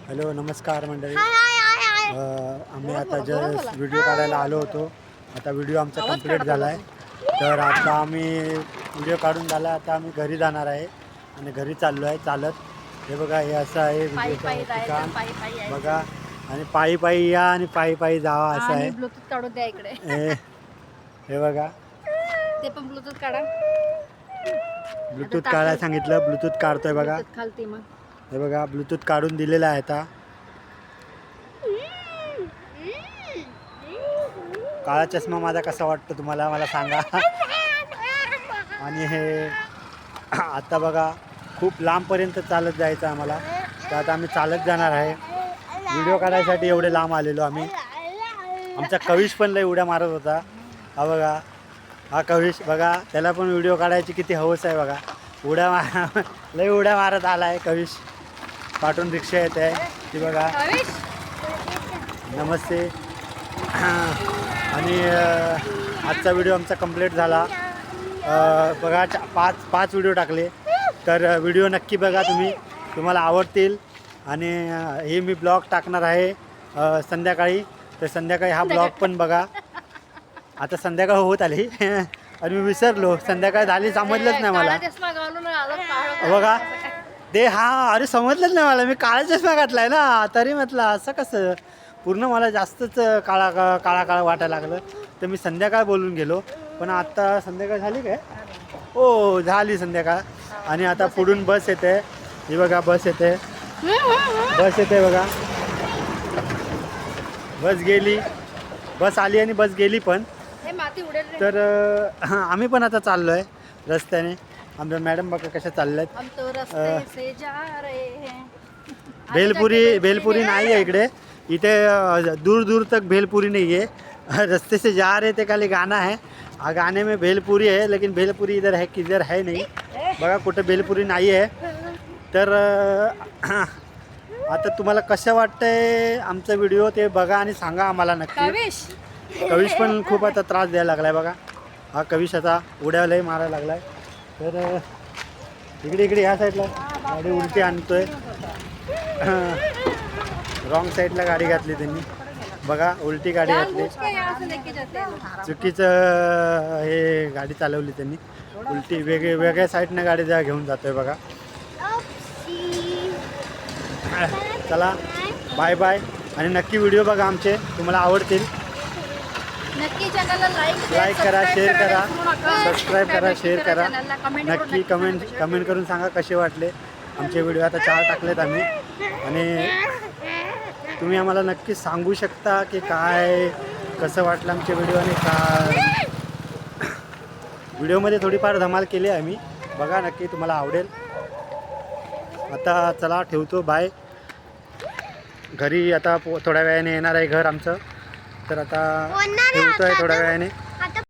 Hello नमस्कार मंडळी. आम्ही आता जस्ट व्हिडिओ काढायला आलो होतो. आता व्हिडिओ आमचा कंप्लीट झाला आहे. तर आता आम्ही व्हिडिओ काढून झाला. आता आम्ही घरी जाणार आहे आणि घरी चाललो आहे चालत. हे बघा हे असं आहे व्हिडिओचं ठिकाण बघा. आणि पायी पायी या आणि पायी पायी जावा असं आहे. ब्लूटूथ काढून द्या इकडे. हे बघा ते पण ब्लूटूथ काढा. ब्लूटूथ काढायला सांगितलं. ब्लूटूथ काढतोय बघा. खालती मग हे बघा ब्लूटूथ काढून दिलेलं आहे आता. काळा चष्मा माझा कसा वाटतो तुम्हाला मला सांगा. आणि हे आता बघा खूप लांबपर्यंत चालत जायचं आम्हाला. तर आता आम्ही चालत जाणार आहे. व्हिडिओ काढायसाठी एवढे लांब आलेलो आम्ही. आमचा कविश पण लय उड्या मारत होता. हा बघा हा कविश बघा. त्याला पण व्हिडिओ काढायची किती हौस आहे बघा. लय उड्या मारत आला आहे कविश. पाठून रिक्षा येत आहे ती बघा. नमस्ते. आणि आजचा व्हिडिओ आमचा कंप्लीट झाला. बघा पाच व्हिडिओ टाकले. तर व्हिडिओ नक्की बघा तुम्ही. तुम्हाला आवडतील. आणि हे मी ब्लॉग टाकणार आहे संध्याकाळी. तर संध्याकाळी हा ब्लॉग पण बघा. आता संध्याकाळ होत आली आणि मी विसरलो. संध्याकाळ झाली समजलंच नाही मला बघा. ते अरे समजलंच नाही मला. मी काळा चष्मा घातलाय ना तरी म्हटलं असं कसं. पूर्ण मला जास्तच काळा काळा वाटायला लागलं. तर मी संध्याकाळ बोलून गेलो. पण आता संध्याकाळ झाली काय. हो झाली संध्याकाळ. आणि आता पुढून बस येते. ही बघा बस येते. बस येते बघा. बस गेली. बस आली आणि बस गेली पण. तर आम्ही पण आता चाललो आहे रस्त्याने. आमच्या मॅडम बघा कशा चालल्यात. भेलपुरी नाही आहे इकडे. इथे दूर दूर तक भेलपुरी नहीं है. रस्ते से जा रहे थे खाली गाना है. गाने में भेलपुरी है लेकिन भेलपुरी इधर है किधर है नहीं बघा. कुठं भेलपुरी नाही आहे. तर आता तुम्हाला कसं वाटतंय आमचा व्हिडिओ ते बघा आणि सांगा आम्हाला नक्की. कविश पण खूप आता त्रास द्यायला लागलाय बघा. हा कविश आता उड्यालाही मारायला लागलाय. तर इकडे ह्या साईडला गाडी उलटी आणतोय. रॉंग साईडला गाडी घातली त्यांनी बघा. उलटी गाडी घातली. चुकीचं हे गाडी चालवली त्यांनी. उलटी वेगळ्या साईडनं गाडी घेऊन जातोय बघा. चला बाय बाय. आणि नक्की व्हिडिओ बघा आमचे. तुम्हाला आवडतील. नक्की चॅनलला लाईक करा, शेअर करा, सबस्क्राईब करा, शेअर करा. नक्की कमेंट करून सांगा कसे वाटले आमचे व्हिडिओ. आता 4 टाकलेत आम्ही. आणि तुम्ही आम्हाला नक्की सांगू शकता की काय कसं वाटलं आमचे व्हिडिओ. आणि काय व्हिडिओमध्ये थोडीफार धमाल केली आहे आम्ही बघा. नक्की तुम्हाला आवडेल. आता चला ठेवतो बाय. घरी आता थोड्या वेळाने येणार आहे घर आमचं. तर आता ठेवतो आहे थोड्या वेळाने.